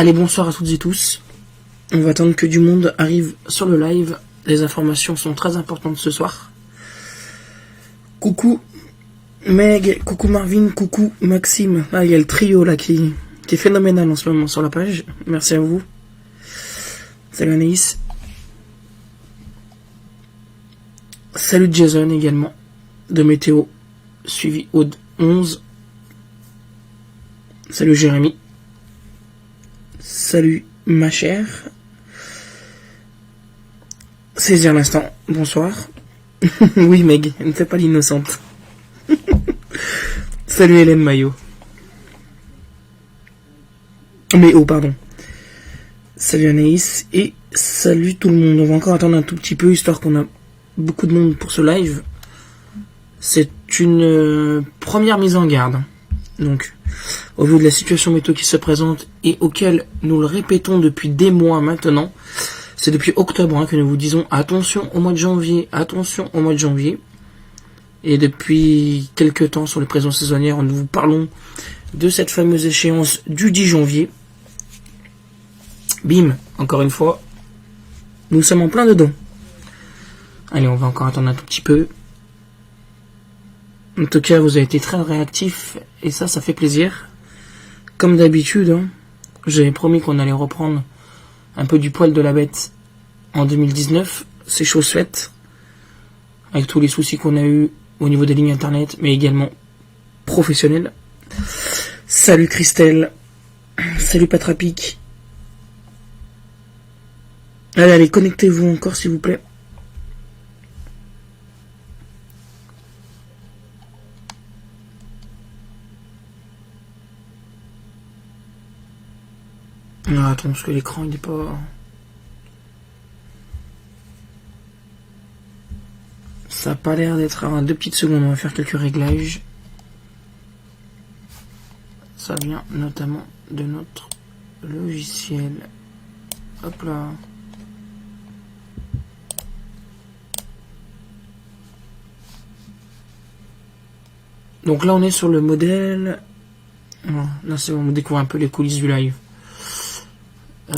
Allez, bonsoir à toutes et tous. On va attendre que du monde arrive sur le live. Les informations sont très importantes ce soir. Coucou Meg, coucou Marvin, coucou Maxime. Ah, il y a le trio là qui est phénoménal en ce moment sur la page. Merci à vous. Salut Anaïs. Salut Jason également. De Météo. Suivi Aude 11. Salut Jérémy. Salut ma chère. Saisir l'instant. Bonsoir. Oui Meg, ne fais pas l'innocente. Salut Hélène Maillot. Mais oh pardon. Salut Anaïs et salut tout le monde. On va encore attendre un tout petit peu histoire qu'on a beaucoup de monde pour ce live. C'est une première mise en garde. Donc, au vu de la situation météo qui se présente et auquel nous le répétons depuis des mois maintenant, c'est depuis octobre que nous vous disons attention au mois de janvier, attention au mois de janvier. Et depuis quelques temps sur les prévisions saisonnières, nous vous parlons de cette fameuse échéance du 10 janvier. Bim, encore une fois, nous sommes en plein dedans. Allez, on va encore attendre un tout petit peu. En tout cas, vous avez été très réactifs et ça fait plaisir. Comme d'habitude, j'avais promis qu'on allait reprendre un peu du poil de la bête en 2019. C'est chose faite. Avec tous les soucis qu'on a eu au niveau des lignes internet, mais également professionnels. Salut Christelle. Salut Patrapic. Allez, connectez-vous encore s'il vous plaît. Ah, attends, parce que l'écran il est pas... Ça a pas l'air d'être à 2 petites secondes, on va faire quelques réglages. Ça vient notamment de notre logiciel. Hop là. Donc là on est sur le modèle... Là c'est bon, on découvre un peu les coulisses du live.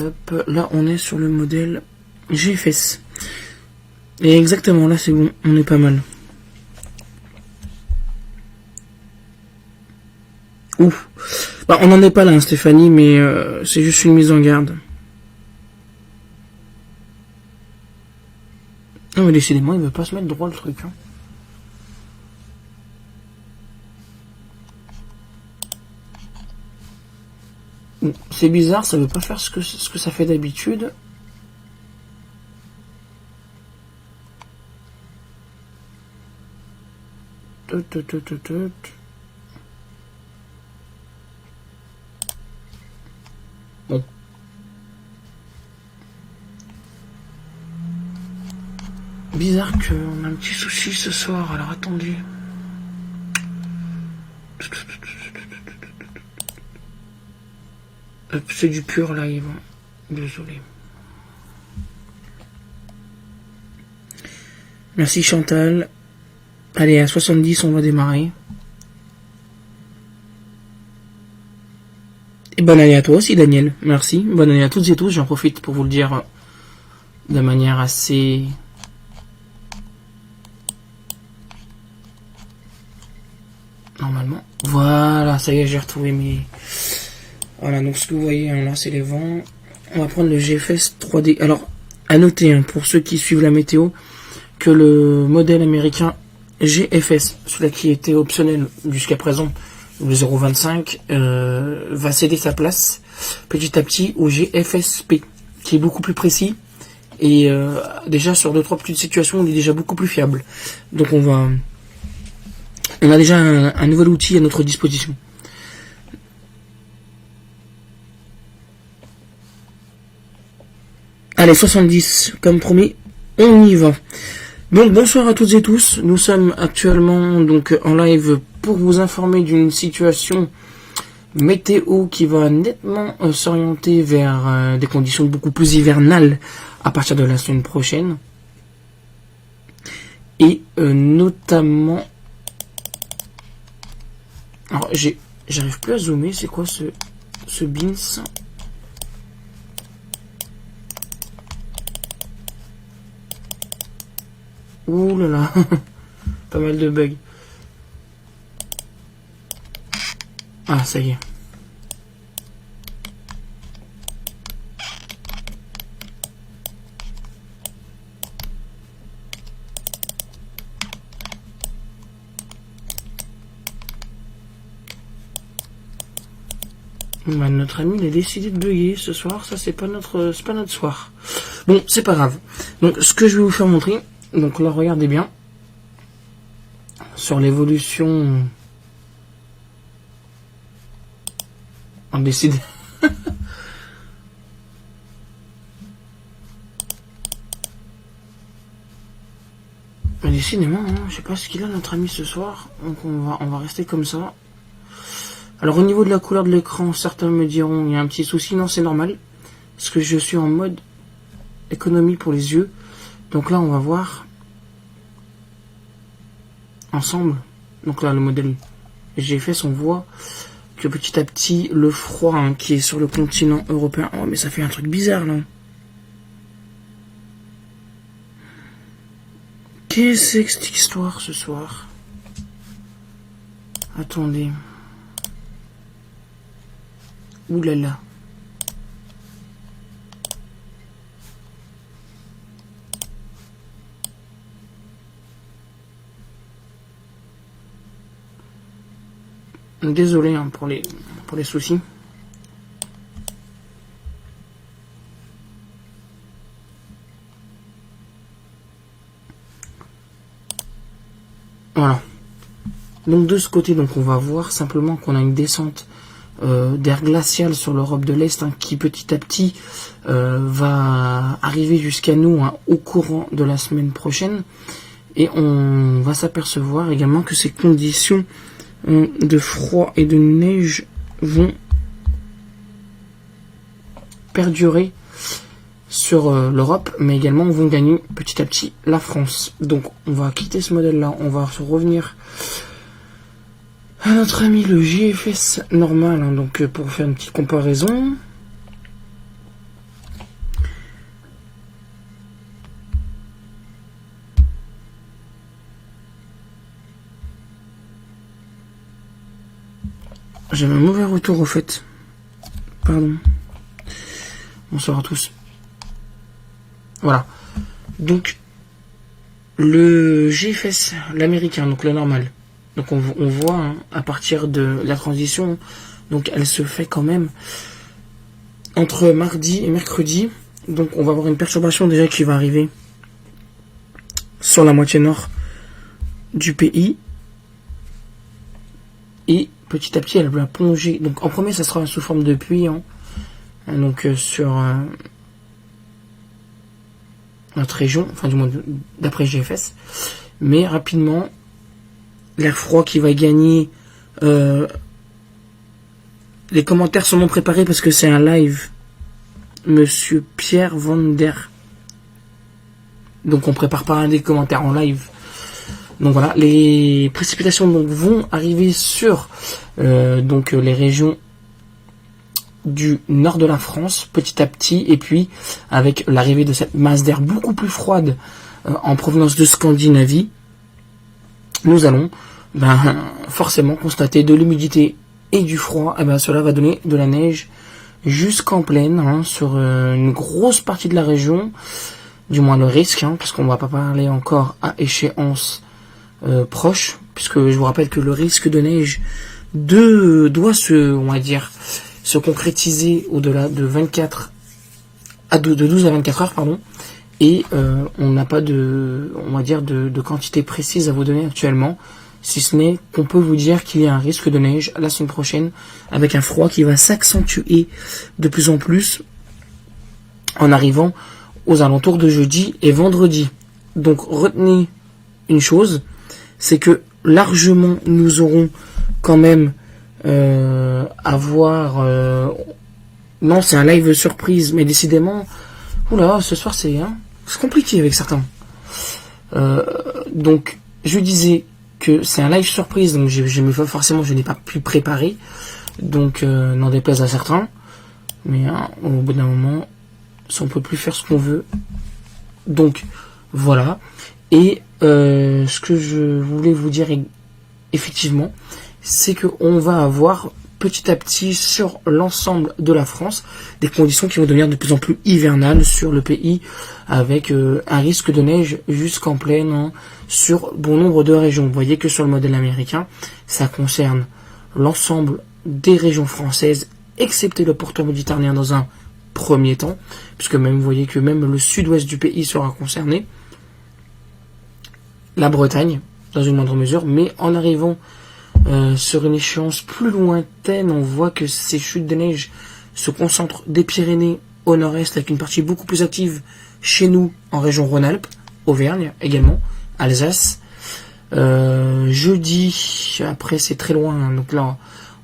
Hop, là on est sur le modèle GFS. Et exactement, là c'est bon, on est pas mal. Ouf. Bah, on n'en est pas là, hein, Stéphanie, mais c'est juste une mise en garde. Non mais décidément, il veut pas se mettre droit le truc. Hein. C'est bizarre, ça veut pas faire ce que ça fait d'habitude. Bon. Bizarre qu'on a un petit souci ce soir, alors attendez. C'est du pur live. Désolé. Merci Chantal. Allez, à 70, on va démarrer. Et bonne année à toi aussi, Daniel. Merci. Bonne année à toutes et tous. J'en profite pour vous le dire de manière assez... Normalement. Voilà, ça y est, j'ai retrouvé mes... Voilà, donc ce que vous voyez, hein, là, c'est les vents. On va prendre le GFS 3D. Alors, à noter, hein, pour ceux qui suivent la météo, que le modèle américain GFS, celui qui était optionnel jusqu'à présent, le 0.25, va céder sa place petit à petit au GFSP, qui est beaucoup plus précis et déjà sur 2-3 petites situations, il est déjà beaucoup plus fiable. Donc on a déjà un nouvel outil à notre disposition. Allez, 70, comme promis, on y va. Donc bonsoir à toutes et tous, nous sommes actuellement donc en live pour vous informer d'une situation météo qui va nettement s'orienter vers des conditions beaucoup plus hivernales à partir de la semaine prochaine. Et notamment... Alors j'arrive plus à zoomer, c'est quoi ce Beans? Ouh là là. Pas mal de bugs. Ah, ça y est. Bah, notre ami il a décidé de bugger ce soir, ça c'est pas notre soir. Bon, c'est pas grave. Donc ce que je vais vous faire montrer, donc là regardez bien sur l'évolution. On décide. Mais décidément, hein, je sais pas ce qu'il a notre ami ce soir, donc on va rester comme ça. Alors au niveau de la couleur de l'écran, certains me diront il y a un petit souci, non c'est normal, parce que je suis en mode économie pour les yeux. Donc là on va voir ensemble. Donc là le modèle GFS, on voit que petit à petit le froid hein, qui est sur le continent européen. Oh mais ça fait un truc bizarre là. Qu'est-ce que c'est que cette histoire ce soir? Attendez. Ouh là là. Désolé hein, pour les soucis. Voilà. Donc de ce côté, donc on va voir simplement qu'on a une descente d'air glacial sur l'Europe de l'Est hein, qui petit à petit va arriver jusqu'à nous hein, au courant de la semaine prochaine. Et on va s'apercevoir également que ces conditions de froid et de neige vont perdurer sur l'Europe, mais également vont gagner petit à petit la France. Donc on va quitter ce modèle-là, on va se revenir à notre ami le GFS normal, hein, donc pour faire une petite comparaison. J'avais un mauvais retour au fait. Pardon. Bonsoir à tous. Voilà. Donc, le GFS, l'américain, donc le normal. Donc on voit hein, à partir de la transition, donc elle se fait quand même entre mardi et mercredi. Donc on va avoir une perturbation déjà qui va arriver sur la moitié nord du pays. Et petit à petit elle va plonger. Donc en premier ça sera sous forme de pluie. Hein. Donc sur notre région, enfin du moins d'après GFS. Mais rapidement, l'air froid qui va gagner. Les commentaires sont non préparés parce que c'est un live. Monsieur Pierre Van Der. Donc on prépare pas des commentaires en live. Donc voilà, les précipitations donc, vont arriver sur donc les régions du nord de la France petit à petit, et puis avec l'arrivée de cette masse d'air beaucoup plus froide en provenance de Scandinavie, nous allons forcément constater de l'humidité et du froid. Et cela va donner de la neige jusqu'en plaine hein, sur une grosse partie de la région, du moins le risque, hein, parce qu'on va pas parler encore à échéance proche, puisque je vous rappelle que le risque de neige doit se concrétiser au-delà de 12 à 24 heures, pardon, et on n'a pas de quantité précise à vous donner actuellement, si ce n'est qu'on peut vous dire qu'il y a un risque de neige la semaine prochaine, avec un froid qui va s'accentuer de plus en plus en arrivant aux alentours de jeudi et vendredi. Donc retenez une chose, c'est que largement nous aurons quand même non, c'est un live surprise, mais décidément, oula, ce soir c'est compliqué avec certains. Donc, je disais que c'est un live surprise, donc je n'ai pas pu préparer, donc n'en déplaise à certains, mais au bout d'un moment, on peut plus faire ce qu'on veut. Donc, voilà. Et ce que je voulais vous dire effectivement, c'est qu'on va avoir petit à petit sur l'ensemble de la France des conditions qui vont devenir de plus en plus hivernales sur le pays, avec un risque de neige jusqu'en pleine sur bon nombre de régions. Vous voyez que sur le modèle américain, ça concerne l'ensemble des régions françaises, excepté le pourtour méditerranéen dans un premier temps, puisque même vous voyez que même le sud-ouest du pays sera concerné, la Bretagne dans une moindre mesure, mais en arrivant sur une échéance plus lointaine, on voit que ces chutes de neige se concentrent des Pyrénées au nord-est, avec une partie beaucoup plus active chez nous en région Rhône-Alpes, Auvergne également, Alsace. Jeudi, après c'est très loin, hein, donc là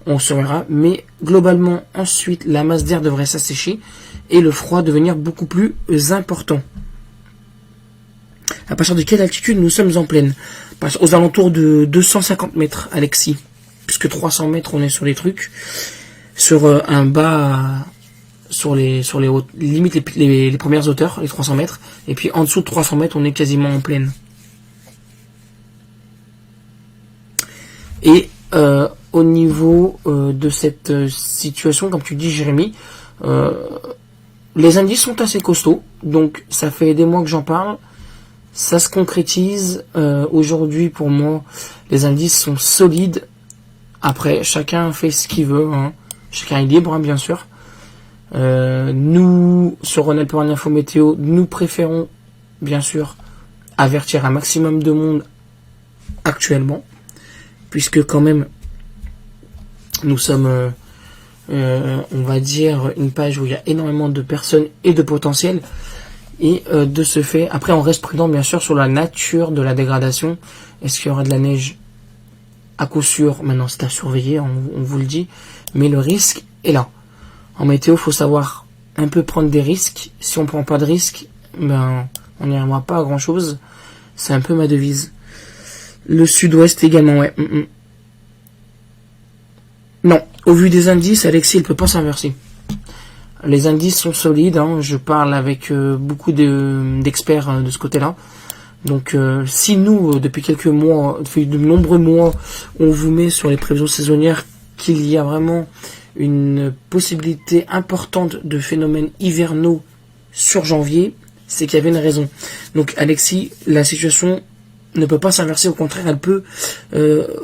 on se verra, mais globalement ensuite la masse d'air devrait s'assécher et le froid devenir beaucoup plus important. À partir de quelle altitude nous sommes en plaine? Aux alentours de 250 mètres, Alexis. Puisque 300 mètres, on est sur les trucs. Sur un bas, sur les hautes, limite les premières hauteurs, les 300 mètres. Et puis en dessous de 300 mètres, on est quasiment en plaine. Et au niveau de cette situation, comme tu dis, Jérémy, les indices sont assez costauds. Donc ça fait des mois que j'en parle. Ça se concrétise. Aujourd'hui, pour moi, les indices sont solides. Après, chacun fait ce qu'il veut. Hein. Chacun est libre, hein, bien sûr. Nous, sur Rhône-Alpes Info Météo, nous préférons, bien sûr, avertir un maximum de monde actuellement. Puisque quand même, nous sommes, on va dire, une page où il y a énormément de personnes et de potentiel. Et de ce fait, après on reste prudent bien sûr sur la nature de la dégradation. Est-ce qu'il y aura de la neige? À coup sûr, maintenant c'est à surveiller, on vous le dit. Mais le risque est là. En météo, il faut savoir un peu prendre des risques. Si on ne prend pas de risques, ben, on n'y arrivera pas à grand chose. C'est un peu ma devise. Le sud-ouest également, ouais. Non, au vu des indices, Alexis, il ne peut pas s'inverser. Les indices sont solides, hein, je parle avec beaucoup d'experts de ce côté-là. Donc si nous, depuis quelques mois, depuis de nombreux mois, on vous met sur les prévisions saisonnières qu'il y a vraiment une possibilité importante de phénomènes hivernaux sur janvier, c'est qu'il y avait une raison. Donc Alexis, la situation ne peut pas s'inverser, au contraire, elle peut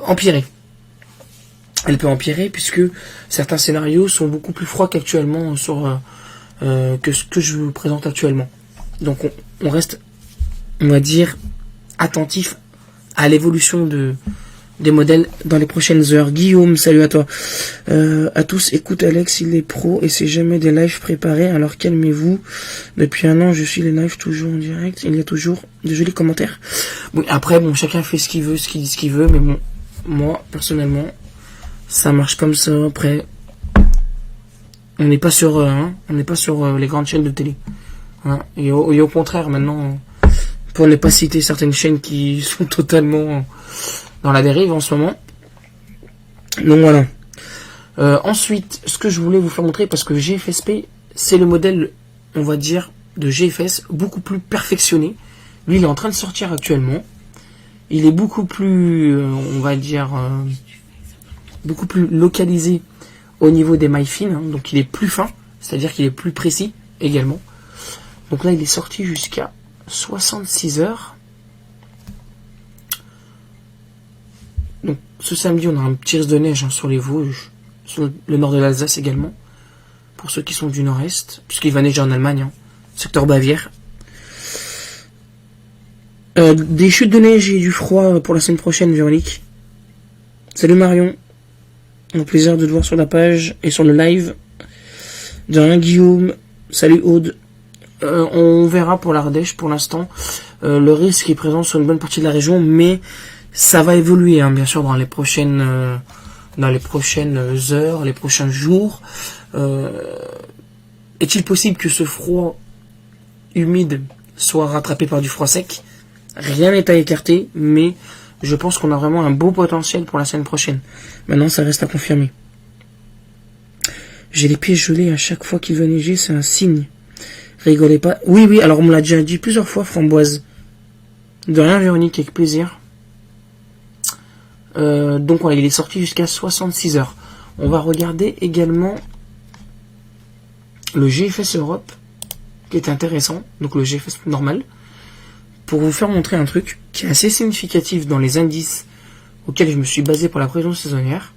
empirer. Elle peut empirer puisque certains scénarios sont beaucoup plus froids qu'actuellement que ce que je vous présente actuellement. Donc on reste, on va dire, attentif à l'évolution des modèles dans les prochaines heures. Guillaume, salut à toi. À tous, écoute Alex, il est pro et c'est jamais des lives préparés, alors calmez-vous. Depuis un an, je suis les lives toujours en direct. Il y a toujours de jolis commentaires. Bon, après, bon, chacun fait ce qu'il veut, ce qu'il veut, mais bon, moi, personnellement, ça marche comme ça. Après, on n'est pas sur, les grandes chaînes de télé. Hein. Et au contraire, maintenant, pour ne pas citer certaines chaînes qui sont totalement dans la dérive en ce moment. Donc voilà. Ensuite, ce que je voulais vous faire montrer, parce que GFSP, c'est le modèle, on va dire, de GFS beaucoup plus perfectionné. Lui, il est en train de sortir actuellement. Il est beaucoup plus, on va dire, beaucoup plus localisé au niveau des mailles fines, hein, donc il est plus fin, c'est-à-dire qu'il est plus précis également. Donc là il est sorti jusqu'à 66 heures. Donc ce samedi on a un petit risque de neige hein, sur les Vosges, sur le nord de l'Alsace également, pour ceux qui sont du nord-est, puisqu'il va neiger en Allemagne, hein, secteur Bavière. Des chutes de neige et du froid pour la semaine prochaine, Véronique. Salut Marion. Au plaisir de te voir sur la page et sur le live. De rien Guillaume. Salut Aude. On verra pour l'Ardèche pour l'instant. Le risque est présent sur une bonne partie de la région, mais ça va évoluer hein, bien sûr dans les prochaines heures, les prochains jours. Est-il possible que ce froid humide soit rattrapé par du froid sec? Rien n'est à écarter, mais je pense qu'on a vraiment un beau potentiel pour la semaine prochaine. Maintenant, ça reste à confirmer. J'ai les pieds gelés à chaque fois qu'il veut neiger, c'est un signe. Rigolez pas. Oui, alors on me l'a déjà dit plusieurs fois, Framboise. De rien, Véronique, avec plaisir. Donc voilà, il est sorti jusqu'à 66 heures. On va regarder également le GFS Europe, qui est intéressant, donc le GFS normal, pour vous faire montrer un truc qui est assez significatif dans les indices auxquels je me suis basé pour la prévision saisonnière.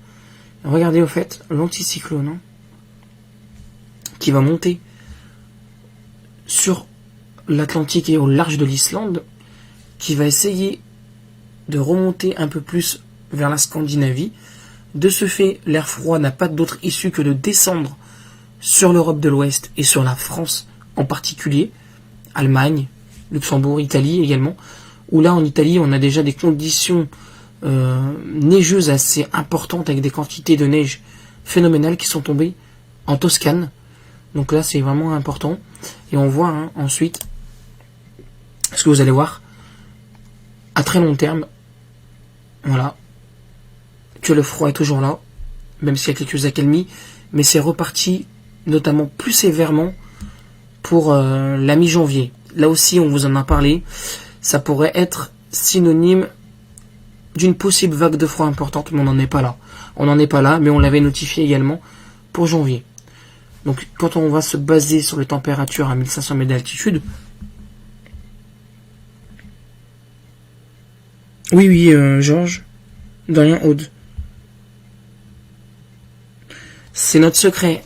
Regardez au fait l'anticyclone, hein, qui va monter sur l'Atlantique et au large de l'Islande, qui va essayer de remonter un peu plus vers la Scandinavie. De ce fait, l'air froid n'a pas d'autre issue que de descendre sur l'Europe de l'Ouest et sur la France en particulier, Allemagne, Luxembourg, Italie également, où là en Italie on a déjà des conditions neigeuses assez importantes avec des quantités de neige phénoménales qui sont tombées en Toscane. Donc là c'est vraiment important. Et on voit ensuite, ce que vous allez voir, à très long terme, voilà, que le froid est toujours là, même s'il y a quelques accalmies, mais c'est reparti notamment plus sévèrement pour la mi-janvier. Là aussi, on vous en a parlé, ça pourrait être synonyme d'une possible vague de froid importante, mais on n'en est pas là. On n'en est pas là, mais on l'avait notifié également pour janvier. Donc, quand on va se baser sur les températures à 1500 mètres d'altitude, oui, Georges, de rien, Aude. C'est notre secret.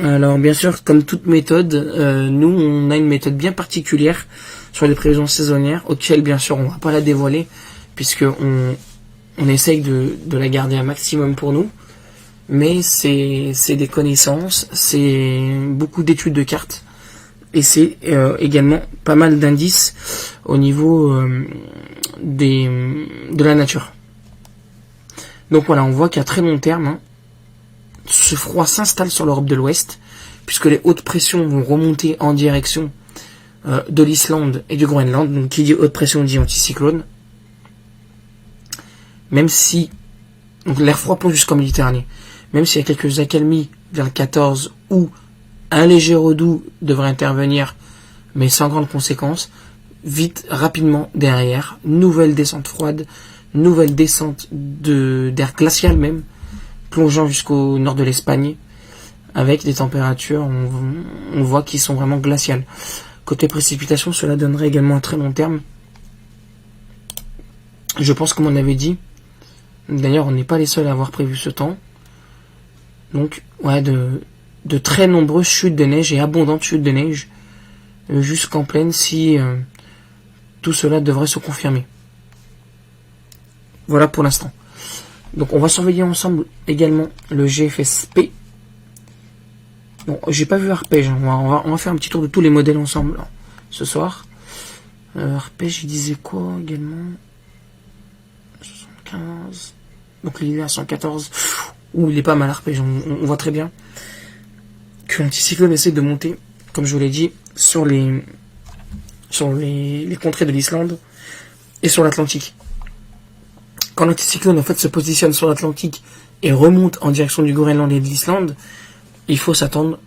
Alors bien sûr, comme toute méthode, nous on a une méthode bien particulière sur les prévisions saisonnières, auxquelles bien sûr on va pas la dévoiler, puisque on essaye de la garder un maximum pour nous. Mais c'est des connaissances, c'est beaucoup d'études de cartes, et c'est également pas mal d'indices au niveau de la nature. Donc voilà, on voit qu'à très long terme, ce froid s'installe sur l'Europe de l'Ouest, puisque les hautes pressions vont remonter en direction de l'Islande et du Groenland. Donc qui dit haute pression dit anticyclone. Même si donc l'air froid plonge jusqu'en Méditerranée, même s'il y a quelques accalmies vers le 14 où un léger redout devrait intervenir, mais sans grande conséquence, vite, rapidement derrière, nouvelle descente froide, nouvelle descente d'air glacial même, plongeant jusqu'au nord de l'Espagne, avec des températures, on voit, qui sont vraiment glaciales. Côté précipitation, cela donnerait également à très long terme. Je pense, comme on avait dit, d'ailleurs on n'est pas les seuls à avoir prévu ce temps, donc ouais, de très nombreuses chutes de neige et abondantes chutes de neige jusqu'en plaine si tout cela devrait se confirmer. Voilà pour l'instant. Donc on va surveiller ensemble également le GFSP. Bon, j'ai pas vu Arpège, on va faire un petit tour de tous les modèles ensemble là, ce soir. Arpège, il disait quoi également? 75. Donc il est à 114. Ouh, il est pas mal Arpège, on voit très bien que l'anticyclone essaie de monter, comme je vous l'ai dit, sur les contrées de l'Islande et sur l'Atlantique. Quand l'anticyclone en fait se positionne sur l'Atlantique et remonte en direction du Groenland et de l'Islande, il faut s'attendre,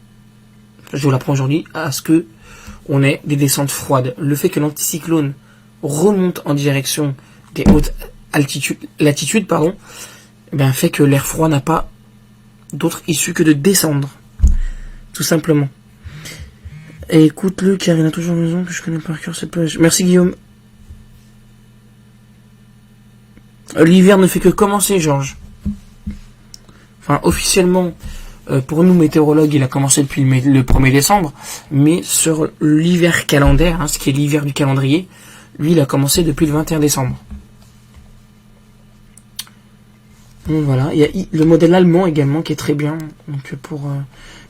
je vous l'apprends aujourd'hui, à ce que on ait des descentes froides. Le fait que l'anticyclone remonte en direction des hautes latitudes, fait que l'air froid n'a pas d'autre issue que de descendre, tout simplement. Et écoute-le, car il a toujours raison, que je connais par cœur cette plage. Merci Guillaume. L'hiver ne fait que commencer, Georges. Enfin, officiellement, pour nous météorologues, il a commencé depuis le 1er décembre, mais sur l'hiver calendaire, ce qui est l'hiver du calendrier, lui, il a commencé depuis le 21 décembre. Donc voilà, il y a le modèle allemand également qui est très bien. Donc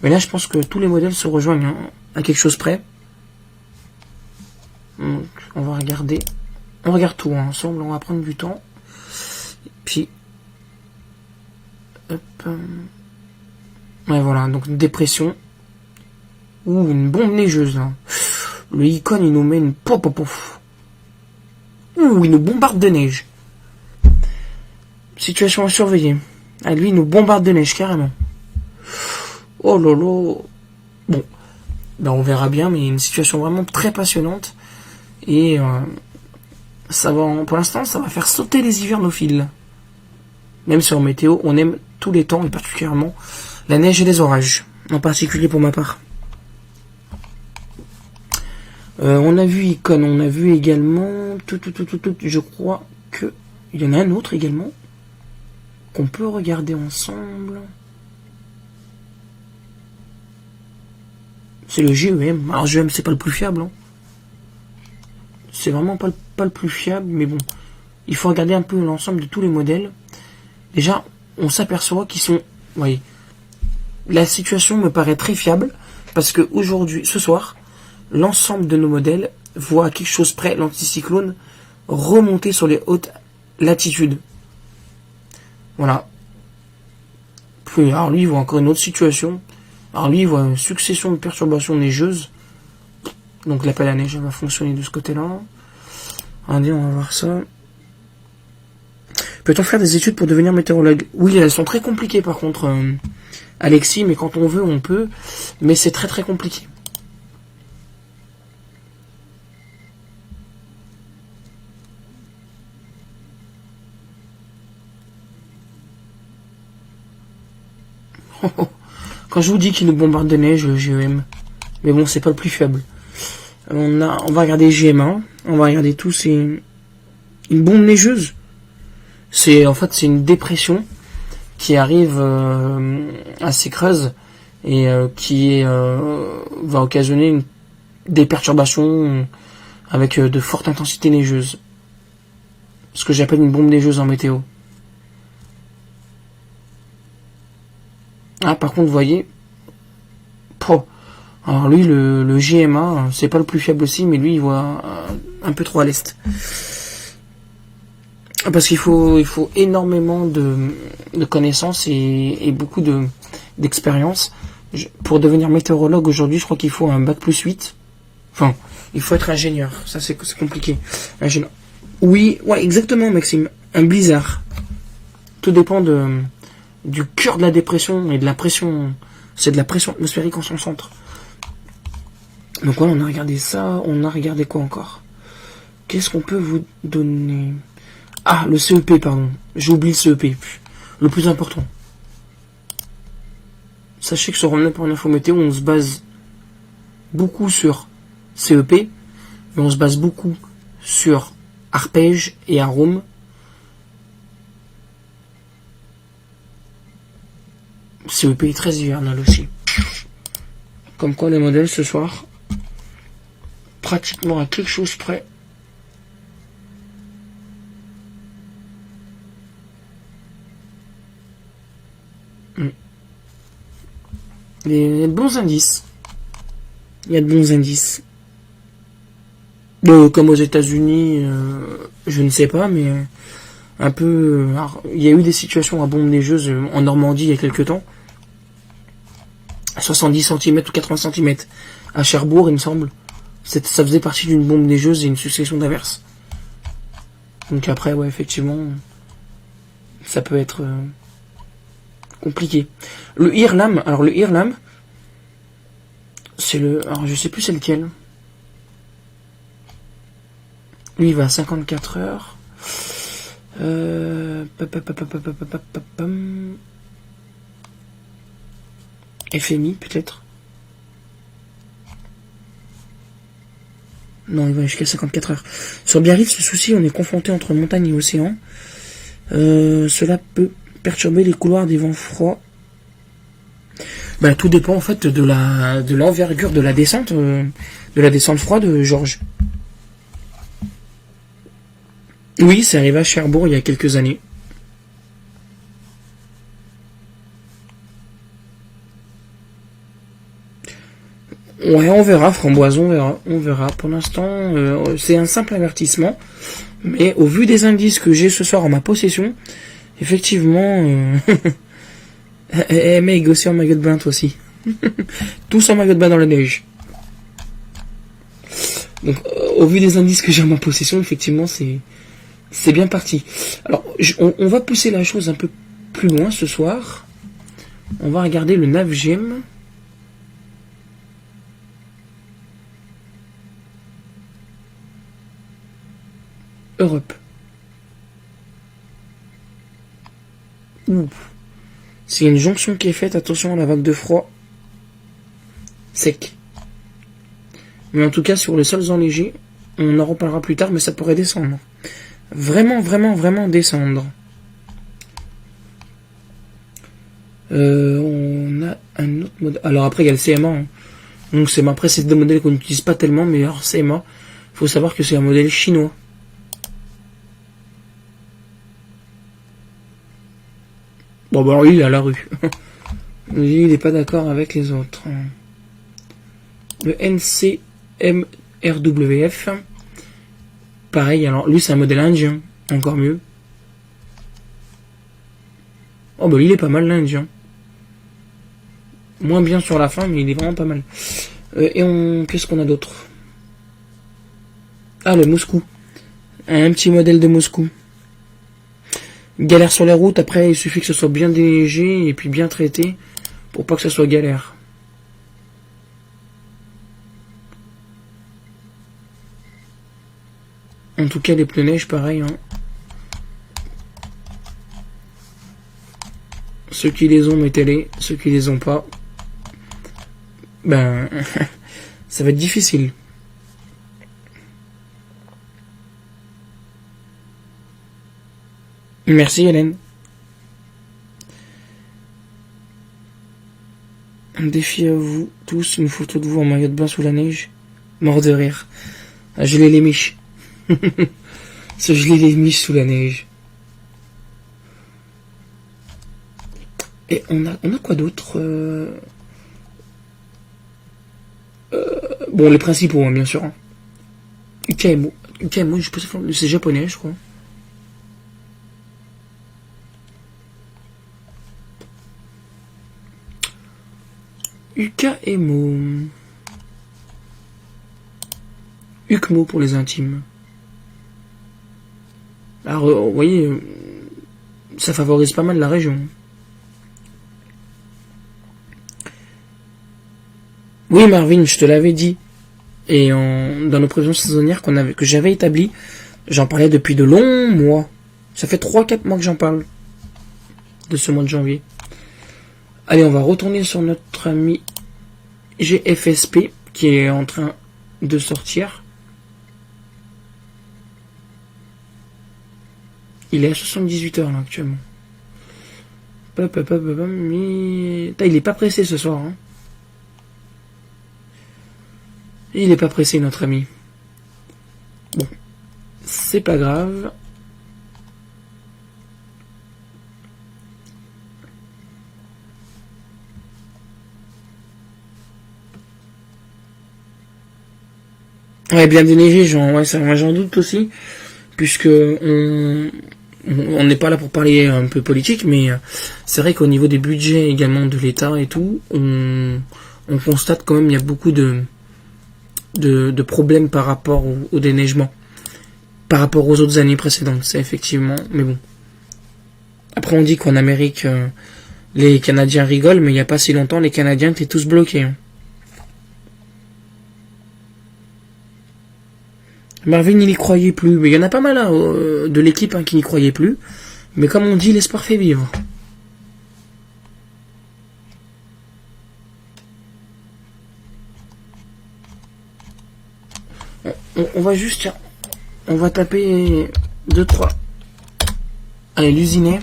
mais là, je pense que tous les modèles se rejoignent à quelque chose près. Donc, on va regarder. On regarde tout ensemble, on va prendre du temps. Et puis, hop. Ouais, voilà, donc une dépression. Ouh, une bombe neigeuse là. Le icône, il nous met une pof. Ouh, il nous bombarde de neige. Situation à surveiller. Ah, lui, il nous bombarde de neige, carrément. Oh lolo. Bon. Ben, on verra bien, mais il y a une situation vraiment très passionnante. Et, on va regarder. On regarde tout ensemble, on va prendre du temps. Et puis, hop. Ouais, voilà, donc une dépression. Ouh, une bombe neigeuse là. Le icône, il nous met une pof. Ouh, il nous bombarde de neige. Situation à surveiller. Ah, lui, il nous bombarde de neige, carrément. Oh lolo. Bon. Ben, on verra bien, mais il y a une situation vraiment très passionnante. Et Ça va, pour l'instant, ça va faire sauter les hivernophiles. Même si en météo, on aime tous les temps, et particulièrement la neige et les orages. En particulier pour ma part. On a vu Icon, on a vu également... je crois que... Il y en a un autre également. Qu'on peut regarder ensemble. C'est le GEM. Alors GEM, c'est pas le plus fiable. Hein. C'est vraiment pas le plus fiable, mais bon. Il faut regarder un peu l'ensemble de tous les modèles. Déjà, on s'aperçoit qu'ils sont... Vous voyez, la situation me paraît très fiable, parce que aujourd'hui, ce soir, l'ensemble de nos modèles voit à quelque chose près l'anticyclone remonter sur les hautes latitudes. Voilà. Puis, alors lui, il voit encore une autre situation. Alors lui, il voit une succession de perturbations neigeuses. Donc l'appel à neige va fonctionner de ce côté-là. Allez, on va voir ça. Peut-on faire des études pour devenir météorologue? Oui, elles sont très compliquées par contre, Alexis, mais quand on veut, on peut. Mais c'est très très compliqué. Quand je vous dis qu'il nous bombarde de neige, le GEM. Mais bon, c'est pas le plus faible. On va regarder GM1. On va regarder tout. C'est une bombe neigeuse. C'est une dépression qui arrive assez creuse et qui va occasionner des perturbations avec de fortes intensités neigeuses. Ce que j'appelle une bombe neigeuse en météo. Ah, par contre, vous voyez. Alors lui, le GMA, c'est pas le plus fiable aussi, mais lui, il voit un peu trop à l'est. Parce qu'il faut énormément de connaissances et beaucoup d'expérience. Pour devenir météorologue aujourd'hui, je crois qu'il faut un bac plus 8. Enfin, il faut être ingénieur. Ça, c'est compliqué. Ingénieur. Oui, ouais, exactement, Maxime. Un blizzard. Tout dépend du cœur de la dépression et de la pression. C'est de la pression atmosphérique en son centre. Donc voilà, on a regardé ça. On a regardé quoi encore? Qu'est-ce qu'on peut vous donner? Ah, le CEP, pardon. J'ai oublié le CEP. Le plus important. Sachez que sur Rhône pour une info météo, on se base beaucoup sur CEP, mais on se base beaucoup sur arpège et arôme. CEP est très hivernal aussi. Comme quoi les modèles ce soir, pratiquement à quelque chose près. Il y a de bons indices. Comme aux États-Unis, je ne sais pas, mais un peu. Alors, il y a eu des situations à bombe neigeuse en Normandie il y a quelques temps. 70 cm ou 80 cm. À Cherbourg, il me semble. Ça faisait partie d'une bombe neigeuse et une succession d'averses. Donc après, ouais, effectivement, ça peut être compliqué. Le IRLAM, alors le IRLAM, c'est le... Alors je sais plus c'est lequel. Lui il va à 54 heures. FMI peut-être. Non, il va jusqu'à 54 heures. Sur Biarritz, le souci, on est confronté entre montagne et océan. Cela peut perturber les couloirs des vents froids. Bah, tout dépend en fait de l'envergure de la descente froide, Georges. Oui, c'est arrivé à Cherbourg il y a quelques années. Ouais, on verra, Framboise, on verra. Pour l'instant, c'est un simple avertissement. Mais au vu des indices que j'ai ce soir en ma possession, effectivement... mec, aussi en maillot de bain, toi aussi. Tous en maillot de bain dans la neige. Donc, au vu des indices que j'ai en ma possession, effectivement, c'est bien parti. Alors, on va pousser la chose un peu plus loin ce soir. On va regarder le NavGem. Europe. Ouh. C'est une jonction qui est faite, attention à la vague de froid sec. Mais en tout cas, sur les sols enneigés, on en reparlera plus tard, mais ça pourrait descendre. Vraiment, vraiment, vraiment descendre. On a un autre modèle. Alors après, il y a le CMA. Hein. Donc après, c'est des modèles qu'on n'utilise pas tellement, mais alors CMA, il faut savoir que c'est un modèle chinois. Bon, bah alors lui, il est à la rue. Lui, il n'est pas d'accord avec les autres. Le NCMRWF. Pareil, alors lui, c'est un modèle indien. Encore mieux. Oh, bah lui, il est pas mal, l'indien. Moins bien sur la fin, mais il est vraiment pas mal. Qu'est-ce qu'on a d'autre? Ah, le Moscou. Un petit modèle de Moscou. Galère sur les routes, après il suffit que ce soit bien déneigé et puis bien traité pour pas que ça soit galère. En tout cas les pneus neige pareil. Hein. Ceux qui les ont, mettez-les. Ceux qui les ont pas, ben ça va être difficile. Merci Hélène. Un défi à vous tous, une photo de vous en maillot de bain sous la neige. Mort de rire. À geler les miches. Se geler les miches sous la neige. Et on a quoi d'autre Bon, les principaux, hein, bien sûr. Hein. UKMO, je pense que c'est japonais, je crois. UKMO. UKMO pour les intimes. Alors, vous voyez, ça favorise pas mal la région. Oui, Marvin, je te l'avais dit. Et dans nos prévisions saisonnières que j'avais établies, j'en parlais depuis de longs mois. Ça fait 3-4 mois que j'en parle. De ce mois de janvier. Allez, on va retourner sur notre ami GFSP qui est en train de sortir. Il est à 78 heures là actuellement. Mais... il est pas pressé ce soir. Hein. Il est pas pressé notre ami. Bon, c'est pas grave. Ouais, bien déneigé, j'en doute aussi, puisque on n'est pas là pour parler un peu politique, mais c'est vrai qu'au niveau des budgets également de l'État et tout, on constate quand même il y a beaucoup de problèmes par rapport au déneigement, par rapport aux autres années précédentes, c'est effectivement, mais bon. Après on dit qu'en Amérique, les Canadiens rigolent, mais il n'y a pas si longtemps, les Canadiens étaient tous bloqués. Hein. Marvin, il n'y croyait plus. Mais il y en a pas mal hein, de l'équipe qui n'y croyait plus. Mais comme on dit, l'espoir fait vivre. On va juste... Tiens, on va taper 2-3. Allez, l'usinet.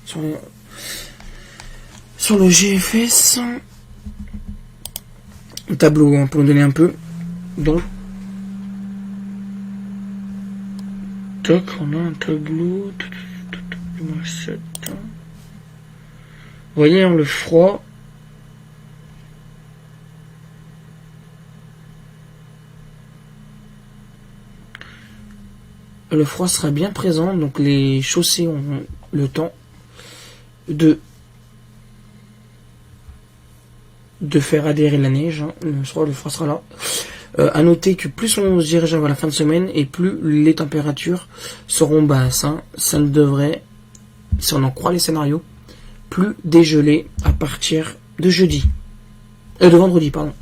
Sur le GFS. Le tableau, hein, pour nous donner un peu. Donc... on a un tableau. Vous voyez, hein, le froid. Le froid sera bien présent, donc les chaussées ont le temps de faire adhérer la neige. Hein. Le froid sera là. À noter que plus on se dirige vers la fin de semaine et plus les températures seront basses. Hein. Ça ne devrait, si on en croit les scénarios, plus dégeler à partir de vendredi, pardon.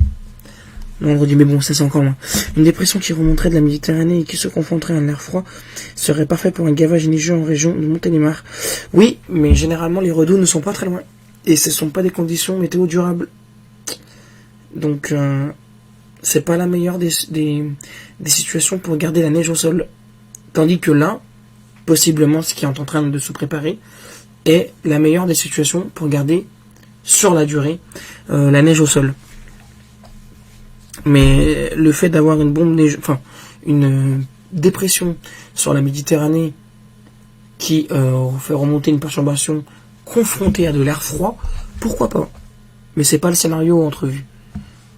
vendredi, mais bon, ça c'est encore loin. Une dépression qui remonterait de la Méditerranée et qui se confronterait à l'air froid serait parfait pour un gavage neigeux en région de Montélimar. Oui, mais généralement les redoux ne sont pas très loin. Et ce ne sont pas des conditions météo durables. Donc, c'est pas la meilleure des situations pour garder la neige au sol. Tandis que là, possiblement, ce qui est en train de se préparer, est la meilleure des situations pour garder, sur la durée, la neige au sol. Mais le fait d'avoir une bombe neige, enfin, une dépression sur la Méditerranée qui fait remonter une perturbation confrontée à de l'air froid, pourquoi pas? Mais c'est pas le scénario entrevu.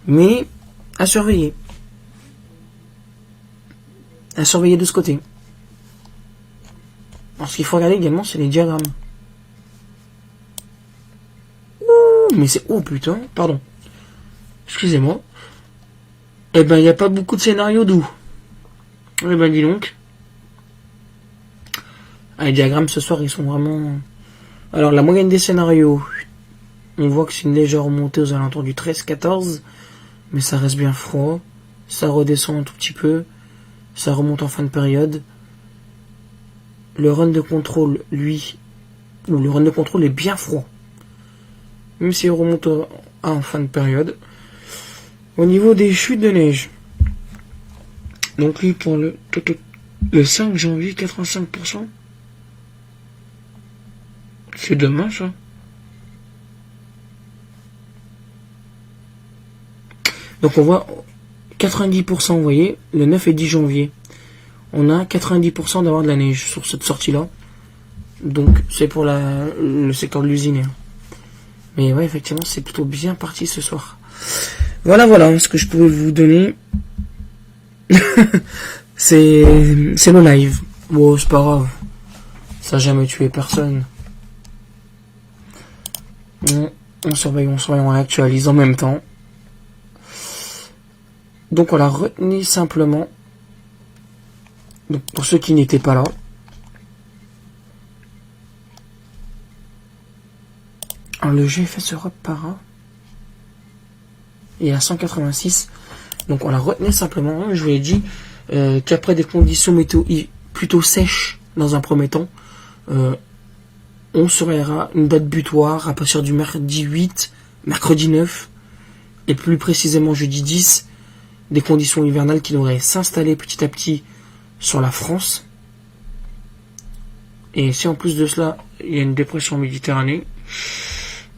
Mais à surveiller. À surveiller de ce côté. Alors, ce qu'il faut regarder également, c'est les diagrammes. Ouh, mais c'est... Oh putain, pardon. Excusez-moi. Eh ben, il n'y a pas beaucoup de scénarios doux. Eh ben, dis donc. Ah, les diagrammes, ce soir, ils sont vraiment... Alors, la moyenne des scénarios, on voit que c'est une légère remontée aux alentours du 13-14, mais ça reste bien froid. Ça redescend un tout petit peu. Ça remonte en fin de période. Le run de contrôle, lui... Ou le run de contrôle est bien froid. Même s'il remonte en fin de période. Au niveau des chutes de neige. Donc lui, pour le 5 janvier, 85%. C'est demain, ça. Donc on voit 90%, vous voyez, le 9 et 10 janvier. On a 90% d'avoir de la neige sur cette sortie-là. Donc c'est pour le secteur de l'usine. Mais ouais, effectivement, c'est plutôt bien parti ce soir. Voilà ce que je pouvais vous donner. c'est le live. Bon, c'est pas grave. Ça n'a jamais tué personne. On surveille, on actualise en même temps. Donc on l'a retenu simplement. Donc pour ceux qui n'étaient pas là. Alors, le GFS Europe para. Et à 186. Donc on l'a retenu simplement. Je vous l'ai dit qu'après des conditions météo plutôt sèches dans un premier temps, on surveillera une date butoir à partir du mardi 8, mercredi 9, et plus précisément jeudi 10, des conditions hivernales qui devraient s'installer petit à petit sur la France. Et si en plus de cela, il y a une dépression en Méditerranée,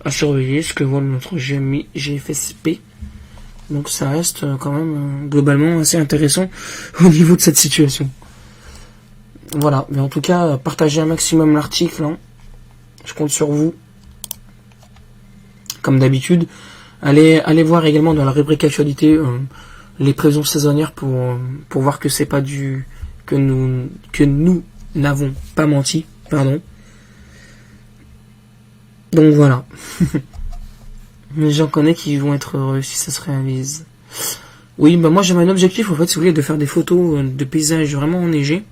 à surveiller ce que voit notre GFSP. Donc ça reste quand même globalement assez intéressant au niveau de cette situation. Voilà, mais en tout cas, partagez un maximum l'article. Hein. Je compte sur vous. Comme d'habitude. Allez voir également dans la rubrique actualité les prévisions saisonnières pour voir que c'est pas que nous n'avons pas menti. Pardon. Donc voilà. Mais j'en connais qui vont être heureux si ça se réalise. Oui, bah moi j'avais un objectif en fait, si vous voulez, de faire des photos de paysages vraiment enneigés.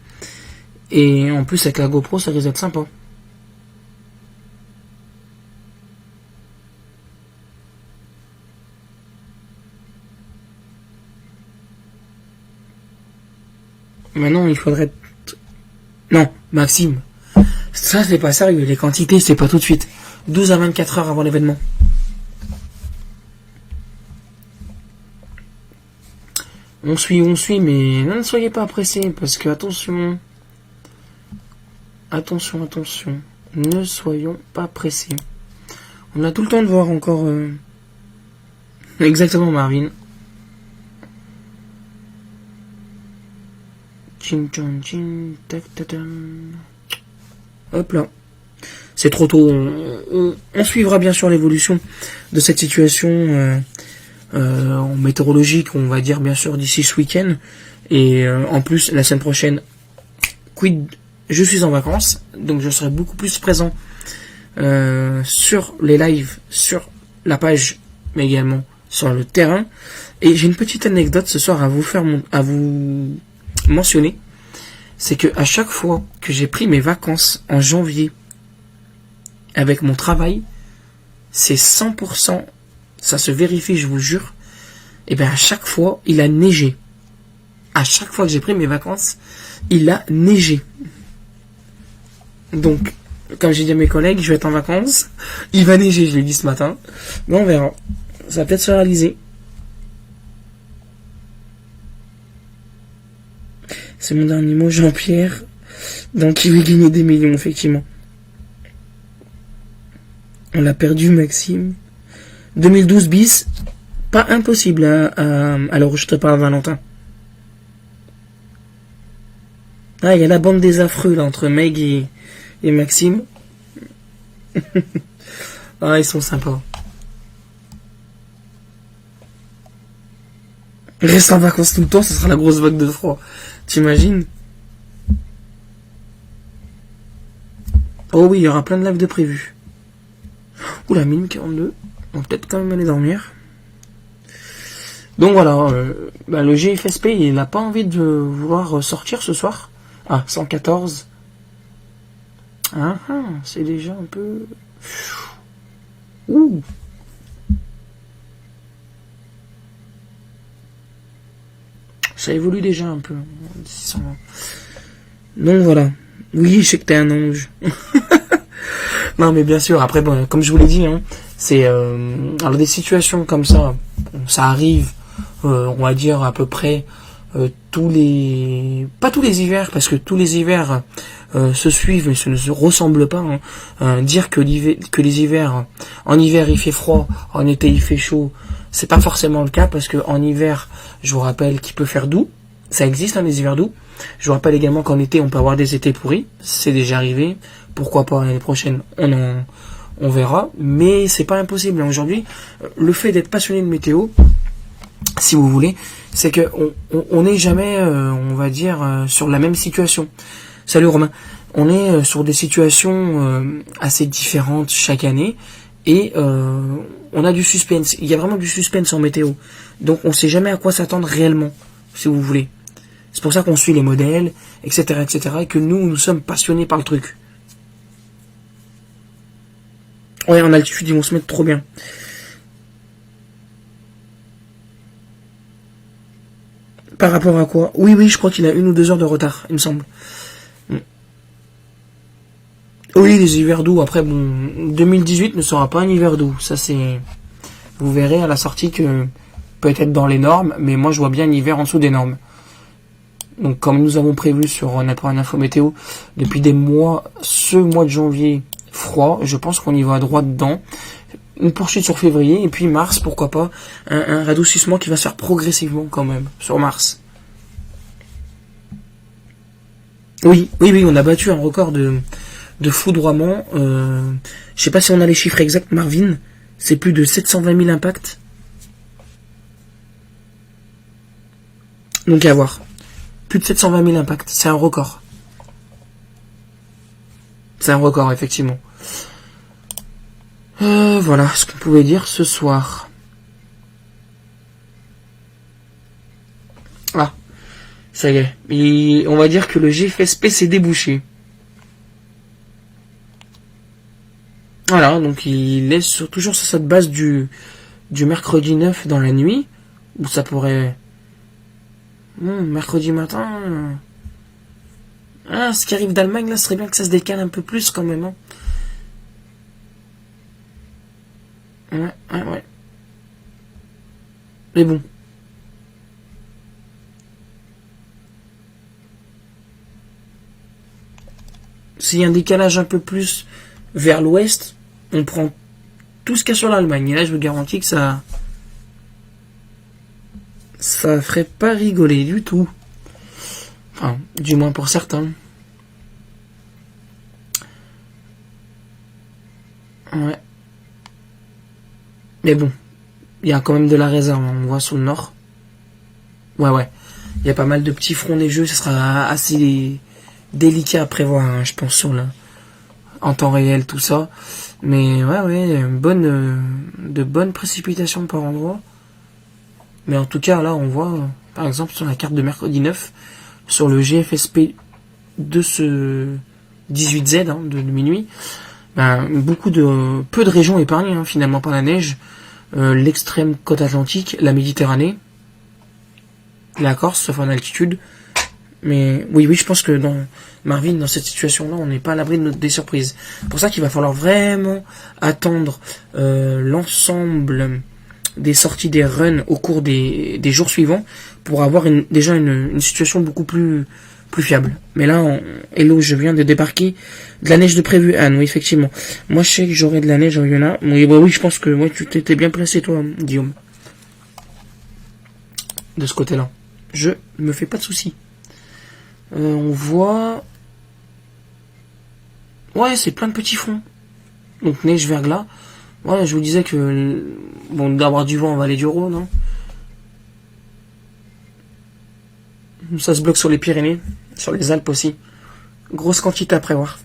Et en plus avec la GoPro ça risque d'être sympa. Maintenant il faudrait... Non, Maxime. Ça c'est pas sérieux, les quantités c'est pas tout de suite. 12 à 24 heures avant l'événement. On suit, mais ne soyez pas pressés, parce que attention, ne soyons pas pressés. On a tout le temps de voir encore... Exactement, Marvin. Hop là. C'est trop tôt. On suivra bien sûr l'évolution de cette situation en météorologique, on va dire bien sûr d'ici ce week-end. Et en plus, la semaine prochaine, je suis en vacances, donc je serai beaucoup plus présent sur les lives, sur la page, mais également sur le terrain. Et j'ai une petite anecdote ce soir à vous mentionner. C'est que à chaque fois que j'ai pris mes vacances en janvier avec mon travail, c'est 100%, ça se vérifie, je vous jure, Et bien à chaque fois, il a neigé. À chaque fois que j'ai pris mes vacances, il a neigé. Donc, comme j'ai dit à mes collègues, je vais être en vacances. Il va neiger, je l'ai dit ce matin. Mais on verra. Ça va peut-être se réaliser. C'est mon dernier mot, Jean-Pierre. Donc il veut gagner des millions, effectivement. On l'a perdu, Maxime. 2012 bis. Pas impossible à l'enregistrer par Valentin. Ah, il y a la bande des affreux là entre Meg et Maxime. Ah, ils sont sympas. Reste en vacances tout le temps, ce sera la grosse vague de froid. T'imagines? Oh oui, il y aura plein de lives de prévus. Oula, minuit 42. On va peut-être quand même aller dormir. Donc voilà, le GFSP, il n'a pas envie de vouloir sortir ce soir. Ah, 114. C'est déjà un peu... Ouh. Ça évolue déjà un peu. Donc voilà. Oui, je sais que t'es un ange. Non, mais bien sûr, après, bon, comme je vous l'ai dit, hein, c'est... alors des situations comme ça, ça arrive, on va dire à peu près tous les... Pas tous les hivers, parce que tous les hivers se suivent, mais ce ne se ressemble pas. Dire que les hivers... En hiver, il fait froid, en été, il fait chaud, c'est pas forcément le cas, parce que en hiver, je vous rappelle qu'il peut faire doux. Ça existe, les hivers doux. Je vous rappelle également qu'en été, on peut avoir des étés pourris. C'est déjà arrivé. Pourquoi pas l'année prochaine, on verra. Mais c'est pas impossible. Aujourd'hui, le fait d'être passionné de météo, si vous voulez, c'est que on n'est jamais, on va dire, sur la même situation. Salut Romain. On est sur des situations assez différentes chaque année. Et on a du suspense. Il y a vraiment du suspense en météo. Donc on sait jamais à quoi s'attendre réellement, si vous voulez. C'est pour ça qu'on suit les modèles, etc., etc., et que nous sommes passionnés par le truc. Ouais, en altitude, ils vont se mettre trop bien. Par rapport à quoi? Oui, je crois qu'il a 1 ou 2 heures de retard, il me semble. Oui, les hivers doux. Après, bon, 2018 ne sera pas un hiver doux. Ça, c'est... Vous verrez à la sortie que peut-être dans les normes, mais moi, je vois bien un hiver en dessous des normes. Donc, comme nous avons prévu sur notre info météo, depuis des mois, ce mois de janvier froid, je pense qu'on y va droit dedans. Une poursuite sur février, et puis mars, pourquoi pas, un radoucissement qui va se faire progressivement quand même, sur mars. Oui, on a battu un record de foudroiement. Je sais pas si on a les chiffres exacts, Marvin. C'est plus de 720 000 impacts. Donc à voir. Plus de 720 000 impacts. C'est un record. C'est un record, effectivement. Voilà ce qu'on pouvait dire ce soir. Ah, ça y est. Et on va dire que le GFSP s'est débouché. Voilà, donc il laisse toujours sur cette base du mercredi 9 dans la nuit, où ça pourrait... mercredi matin... ce qui arrive d'Allemagne, là, ce serait bien que ça se décale un peu plus quand même. Ouais. Mais bon. S'il y a un décalage un peu plus vers l'ouest, on prend tout ce qu'il y a sur l'Allemagne. Et là, je vous garantis que ça ferait pas rigoler du tout. Enfin, du moins pour certains. Ouais. Mais bon, il y a quand même de la réserve, on voit sur le nord. Ouais. Il y a pas mal de petits fronts neigeux, ça sera assez délicat à prévoir, je pense, en temps réel, tout ça. Mais ouais, de bonnes précipitations par endroit. Mais en tout cas, là, on voit, par exemple, sur la carte de mercredi 9, sur le GFSP de ce 18Z, de minuit, peu de régions épargnées, finalement, par la neige. l'extrême côte atlantique, la Méditerranée, la Corse, sauf en altitude. Mais oui, je pense que dans Marvin, dans cette situation-là, on n'est pas à l'abri des surprises. C'est pour ça qu'il va falloir vraiment attendre l'ensemble des sorties des runs au cours des jours suivants pour avoir déjà une situation beaucoup plus fiable. Mais là, hello, je viens de débarquer de la neige de prévu, Anne, oui, effectivement. Moi, je sais que j'aurai de la neige en Yona. Oui, je pense que tu t'étais bien placé, toi, Guillaume. De ce côté-là. Je me fais pas de soucis. On voit... Ouais, c'est plein de petits fronts. Donc, neige, verglas. Ouais, je vous disais que... Bon, d'avoir du vent en vallée du Rhône, hein. Ça se bloque sur les Pyrénées, sur les Alpes aussi. Grosse quantité à prévoir.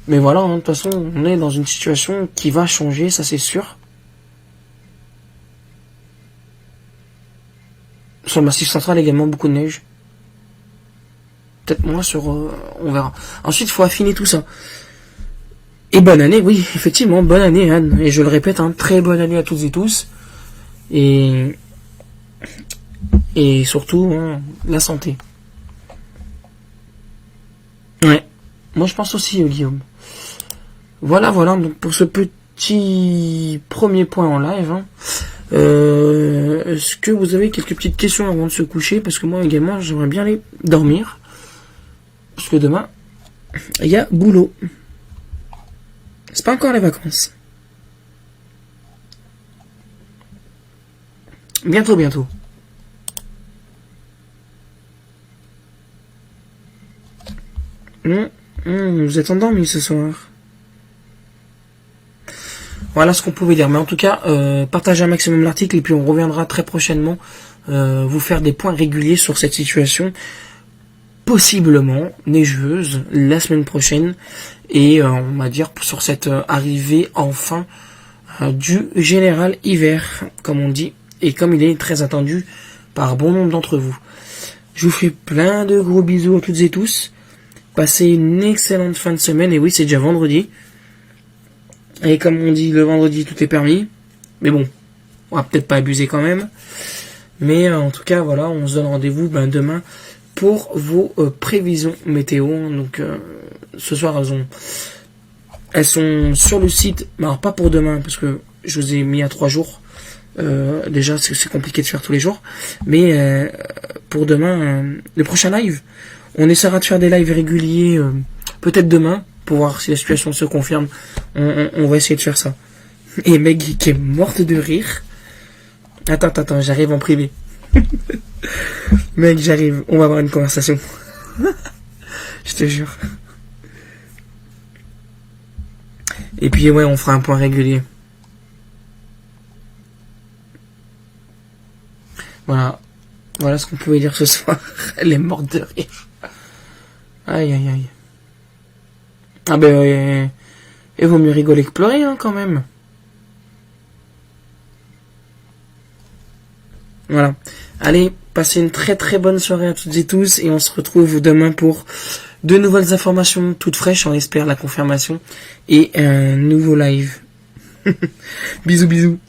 Mais voilà, de toute façon, on est dans une situation qui va changer, ça c'est sûr. Sur le Massif central également, beaucoup de neige. Peut-être moins sur... on verra. Ensuite, il faut affiner tout ça. Et bonne année, oui, effectivement, bonne année, Anne. Et je le répète, très bonne année à toutes et tous. Et surtout, la santé. Ouais. Moi, je pense aussi, Guillaume. Voilà, donc pour ce petit premier point en live, est-ce que vous avez quelques petites questions avant de se coucher? Parce que moi également, j'aimerais bien aller dormir. Parce que demain, il y a boulot. C'est pas encore les vacances. Bientôt. Vous êtes endormis ce soir. Voilà ce qu'on pouvait dire. Mais en tout cas, partagez un maximum l'article et puis on reviendra très prochainement vous faire des points réguliers sur cette situation possiblement neigeuse la semaine prochaine et on va dire sur cette arrivée enfin du général hiver, comme on dit, et comme il est très attendu par bon nombre d'entre vous. Je vous fais plein de gros bisous à toutes et tous. Passez une excellente fin de semaine. Et oui, c'est déjà vendredi. Et comme on dit, le vendredi, tout est permis. Mais bon, on va peut-être pas abuser quand même. Mais en tout cas, voilà, on se donne rendez-vous demain pour vos prévisions météo. Donc, ce soir, elles sont sur le site. Mais alors, pas pour demain, parce que je vous ai mis à 3 jours. Déjà, c'est compliqué de faire tous les jours. Mais pour demain, le prochain live, on essaiera de faire des lives réguliers, peut-être demain, pour voir si la situation se confirme. On va essayer de faire ça. Et Meg qui est morte de rire. Attends, j'arrive en privé. Meg, j'arrive. On va avoir une conversation. Je te jure. Et puis ouais, on fera un point régulier. Voilà ce qu'on pouvait dire ce soir. Elle est morte de rire. Aïe. Ah ben, il vaut mieux rigoler que pleurer, quand même. Voilà. Allez, passez une très très bonne soirée à toutes et tous, et on se retrouve demain pour de nouvelles informations toutes fraîches, on espère la confirmation, et un nouveau live. Bisous.